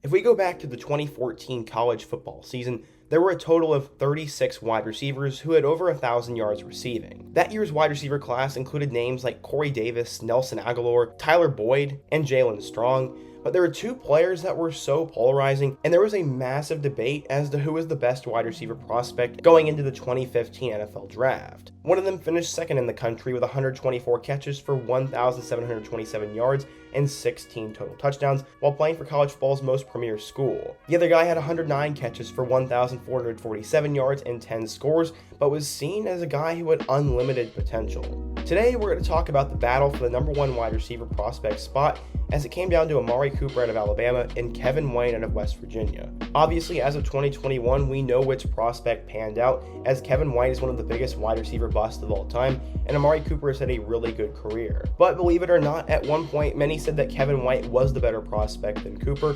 If we go back to the 2014 college football season, there were a total of 36 wide receivers who had over 1,000 yards receiving. That year's wide receiver class included names like Corey Davis, Nelson Aguilar, Tyler Boyd, and Jalen Strong, but there were two players that were so polarizing, and there was a massive debate as to who was the best wide receiver prospect going into the 2015 NFL Draft. One of them finished second in the country with 124 catches for 1,727 yards and 16 total touchdowns while playing for college football's most premier school. The other guy had 109 catches for 1,447 yards and 10 scores, but was seen as a guy who had unlimited potential. Today, we're going to talk about the battle for the number one wide receiver prospect spot as it came down to Amari Cooper out of Alabama and Kevin White out of West Virginia. Obviously, as of 2021, we know which prospect panned out, as Kevin White is one of the biggest wide receiver busts of all time, and Amari Cooper has had a really good career. But believe it or not, at one point, many said that Kevin White was the better prospect than Cooper,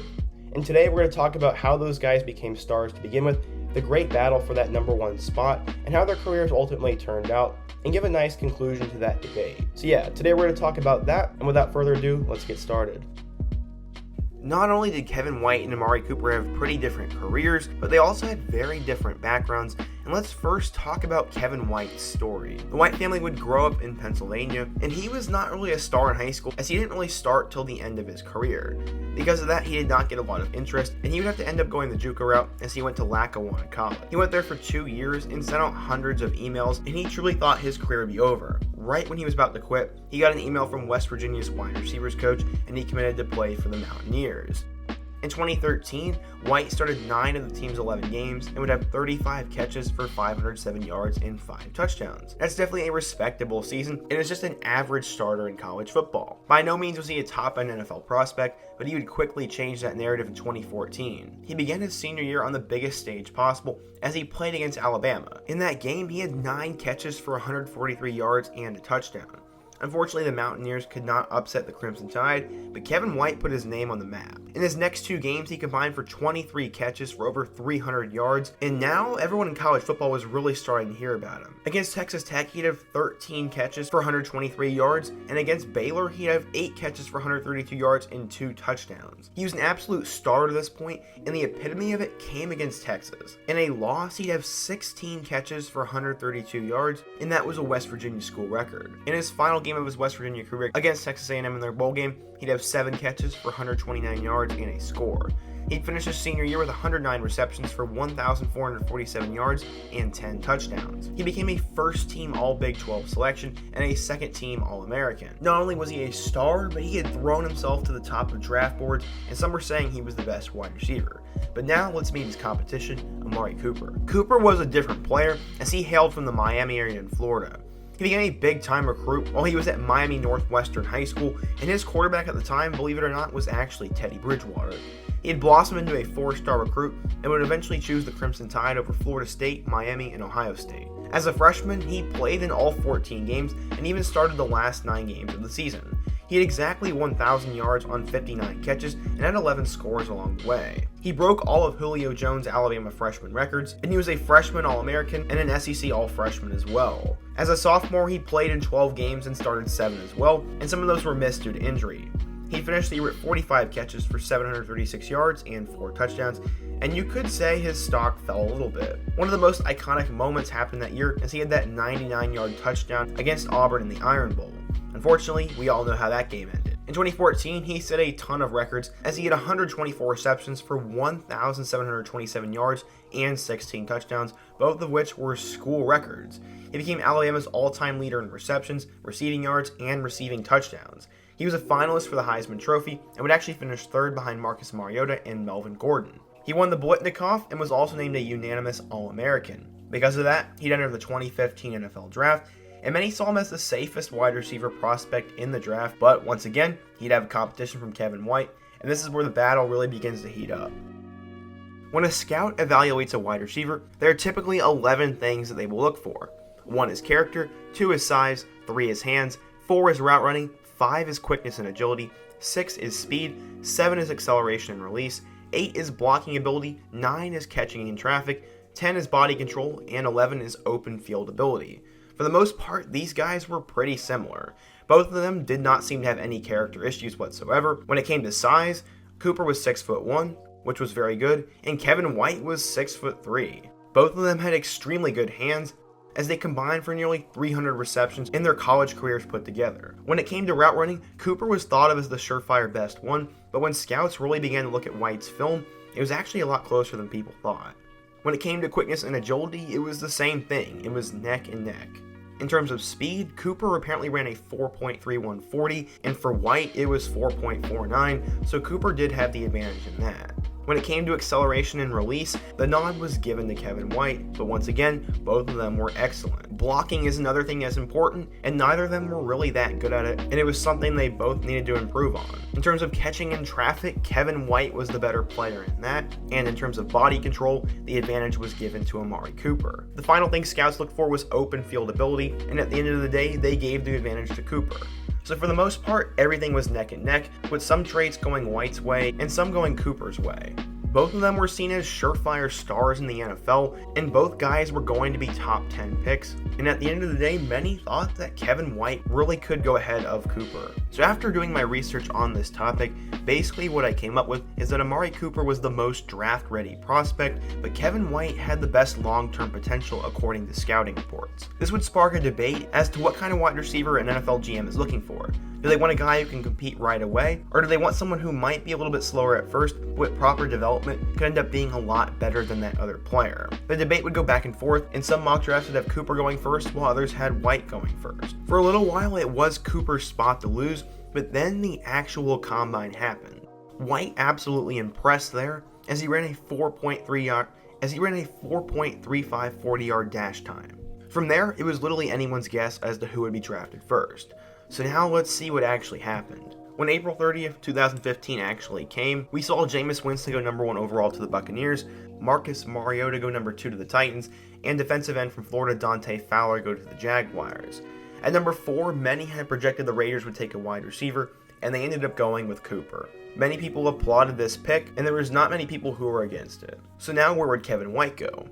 and today we're going to talk about how those guys became stars to begin with, the great battle for that number one spot, and how their careers ultimately turned out, and give a nice conclusion to that debate. So yeah, today we're going to talk about that, and without further ado, let's get started. Not only did Kevin White and Amari Cooper have pretty different careers, but they also had very different backgrounds, and let's first talk about Kevin White's story. The White family would grow up in Pennsylvania, and he was not really a star in high school as he didn't really start till the end of his career. Because of that, he did not get a lot of interest, and he would have to end up going the JUCO route as he went to Lackawanna College. He went there for 2 years and sent out hundreds of emails, and he truly thought his career would be over. Right when he was about to quit, he got an email from West Virginia's wide receivers coach, and he committed to play for the Mountaineers. In 2013, White started 9 of the team's 11 games and would have 35 catches for 507 yards and 5 touchdowns. That's definitely a respectable season, and is just an average starter in college football. By no means was he a top-end NFL prospect, but he would quickly change that narrative in 2014. He began his senior year on the biggest stage possible as he played against Alabama. In that game, he had 9 catches for 143 yards and a touchdown. Unfortunately, the Mountaineers could not upset the Crimson Tide, but Kevin White put his name on the map. In his next 2 games, he combined for 23 catches for over 300 yards, and now everyone in college football was really starting to hear about him. Against Texas Tech, he'd have 13 catches for 123 yards, and against Baylor, he'd have 8 catches for 132 yards and 2 touchdowns. He was an absolute star to this point, and the epitome of it came against Texas. In a loss, he'd have 16 catches for 132 yards, and that was a West Virginia school record. In his final game of his West Virginia career against Texas A&M in their bowl game, he'd have 7 catches for 129 yards and a score. He'd finish his senior year with 109 receptions for 1,447 yards and 10 touchdowns. He became a first-team All-Big 12 selection and a second-team All-American. Not only was he a star, but he had thrown himself to the top of draft boards, and some were saying he was the best wide receiver. But now let's meet his competition, Amari Cooper. Cooper was a different player as he hailed from the Miami area in Florida. He became a big-time recruit while he was at Miami Northwestern High School, and his quarterback at the time, believe it or not, was actually Teddy Bridgewater. He had blossomed into a 4-star recruit and would eventually choose the Crimson Tide over Florida State, Miami, and Ohio State. As a freshman, he played in all 14 games and even started the last 9 games of the season. He had exactly 1,000 yards on 59 catches and had 11 scores along the way. He broke all of Julio Jones' Alabama freshman records, and he was a freshman All-American and an SEC All-Freshman as well. As a sophomore, he played in 12 games and started 7 as well, and some of those were missed due to injury. He finished the year with 45 catches for 736 yards and 4 touchdowns, and you could say his stock fell a little bit. One of the most iconic moments happened that year as he had that 99-yard touchdown against Auburn in the Iron Bowl. Unfortunately, we all know how that game ended. In 2014, he set a ton of records as he had 124 receptions for 1,727 yards and 16 touchdowns, both of which were school records. He became Alabama's all-time leader in receptions, receiving yards, and receiving touchdowns. He was a finalist for the Heisman Trophy and would actually finish 3rd behind Marcus Mariota and Melvin Gordon. He won the Blitnikoff and was also named a unanimous All-American. Because of that, he'd enter the 2015 NFL Draft, and many saw him as the safest wide receiver prospect in the draft, but once again, he'd have competition from Kevin White, and this is where the battle really begins to heat up. When a scout evaluates a wide receiver, there are typically 11 things that they will look for. 1 is character, 2 is size, 3 is hands, 4 is route running, 5 is quickness and agility, 6 is speed, 7 is acceleration and release, 8 is blocking ability, 9 is catching in traffic, 10 is body control, and 11 is open field ability. For the most part, these guys were pretty similar. Both of them did not seem to have any character issues whatsoever. When it came to size, Cooper was 6'1", which was very good, and Kevin White was 6'3". Both of them had extremely good hands, as they combined for nearly 300 receptions in their college careers put together. When it came to route running, Cooper was thought of as the surefire best one, but when scouts really began to look at White's film, it was actually a lot closer than people thought. When it came to quickness and agility, it was the same thing. It was neck and neck. In terms of speed, Cooper apparently ran a 4.31 40, and for White, it was 4.49, so Cooper did have the advantage in that. When it came to acceleration and release, the nod was given to Kevin White, but once again, both of them were excellent. Blocking is another thing that's important, and neither of them were really that good at it, and it was something they both needed to improve on. In terms of catching in traffic, Kevin White was the better player in that, and in terms of body control, the advantage was given to Amari Cooper. The final thing scouts looked for was open field ability, and at the end of the day, they gave the advantage to Cooper. So for the most part, everything was neck and neck, with some traits going White's way and some going Cooper's way. Both of them were seen as surefire stars in the NFL, and both guys were going to be top 10 picks, and at the end of the day, many thought that Kevin White really could go ahead of Cooper. So after doing my research on this topic, basically what I came up with is that Amari Cooper was the most draft-ready prospect, but Kevin White had the best long-term potential according to scouting reports. This would spark a debate as to what kind of wide receiver an NFL GM is looking for. Do they want a guy who can compete right away, or do they want someone who might be a little bit slower at first, but with proper development could end up being a lot better than that other player? The debate would go back and forth, and some mock drafts would have Cooper going first, while others had White going first. For a little while, it was Cooper's spot to lose, but then the actual combine happened. White absolutely impressed there, as he ran a 4.35 40-yard dash time. From there, it was literally anyone's guess as to who would be drafted first. So now let's see what actually happened. When April 30th, 2015 actually came, we saw Jameis Winston go number 1 overall to the Buccaneers, Marcus Mariota go number 2 to the Titans, and defensive end from Florida Dante Fowler go to the Jaguars. At number 4, many had projected the Raiders would take a wide receiver, and they ended up going with Cooper. Many people applauded this pick, and there was not many people who were against it. So now where would Kevin White go?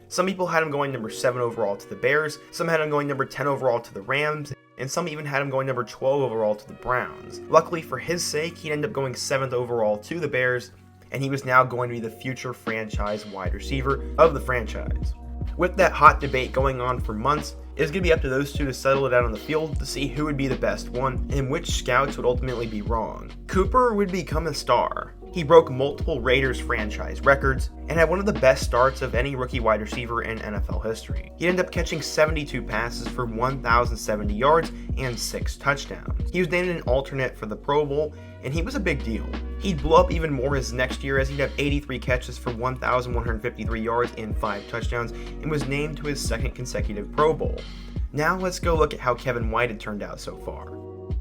Some people had him going number 7 overall to the Bears, some had him going number 10 overall to the Rams, and some even had him going number 12 overall to the Browns. Luckily for his sake, he'd end up going 7th overall to the Bears, and he was now going to be the future franchise wide receiver of the franchise. With that hot debate going on for months, it was going to be up to those two to settle it out on the field to see who would be the best one and which scouts would ultimately be wrong. Cooper would become a star. He broke multiple Raiders franchise records and had one of the best starts of any rookie wide receiver in NFL history. He ended up catching 72 passes for 1,070 yards and 6 touchdowns. He was named an alternate for the Pro Bowl, and he was a big deal. He'd blow up even more his next year as he'd have 83 catches for 1,153 yards and 5 touchdowns and was named to his 2nd consecutive Pro Bowl. Now let's go look at how Kevin White had turned out so far.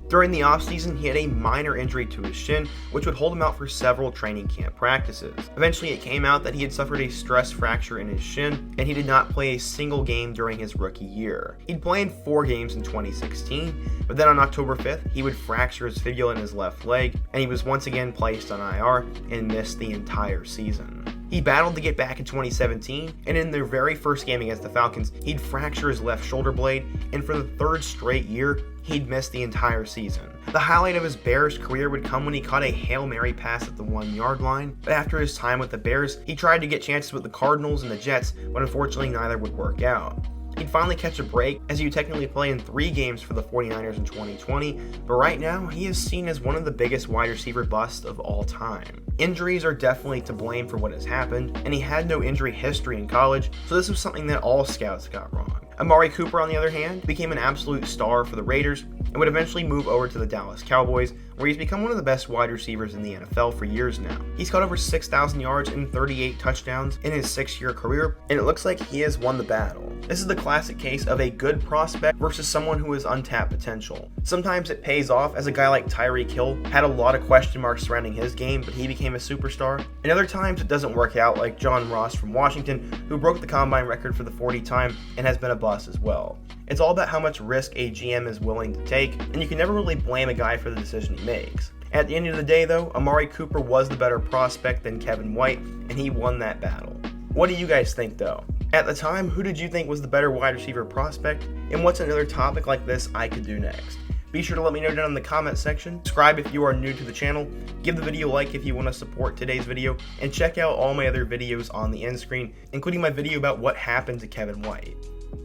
During the offseason, he had a minor injury to his shin, which would hold him out for several training camp practices. Eventually, it came out that he had suffered a stress fracture in his shin, and he did not play a single game during his rookie year. He'd played 4 games in 2016, but then on October 5th, he would fracture his fibula in his left leg, and he was once again placed on IR and missed the entire season. He battled to get back in 2017, and in their very first game against the Falcons, he'd fracture his left shoulder blade, and for the 3rd straight year, he'd missed the entire season. The highlight of his Bears career would come when he caught a Hail Mary pass at the 1-yard line, but after his time with the Bears, he tried to get chances with the Cardinals and the Jets, but unfortunately neither would work out. He'd finally catch a break, as he would technically play in 3 games for the 49ers in 2020, but right now, he is seen as one of the biggest wide receiver busts of all time. Injuries are definitely to blame for what has happened, and he had no injury history in college, so this was something that all scouts got wrong. Amari Cooper, on the other hand, became an absolute star for the Raiders and would eventually move over to the Dallas Cowboys, where he's become one of the best wide receivers in the NFL for years now. He's caught over 6,000 yards and 38 touchdowns in his 6-year career, and it looks like he has won the battle. This is the classic case of a good prospect versus someone who has untapped potential. Sometimes it pays off, as a guy like Tyreek Hill had a lot of question marks surrounding his game, but he became a superstar. And other times it doesn't work out, like John Ross from Washington, who broke the combine record for the 40 time and has been a bust as well. It's all about how much risk a GM is willing to take, and you can never really blame a guy for the decision he makes. At the end of the day though, Amari Cooper was the better prospect than Kevin White, and he won that battle. What do you guys think though? At the time, who did you think was the better wide receiver prospect, and what's another topic like this I could do next? Be sure to let me know down in the comment section. Subscribe if you are new to the channel. Give the video a like if you want to support today's video. And check out all my other videos on the end screen, including my video about what happened to Kevin White.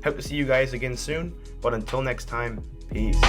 Hope to see you guys again soon, but until next time, peace.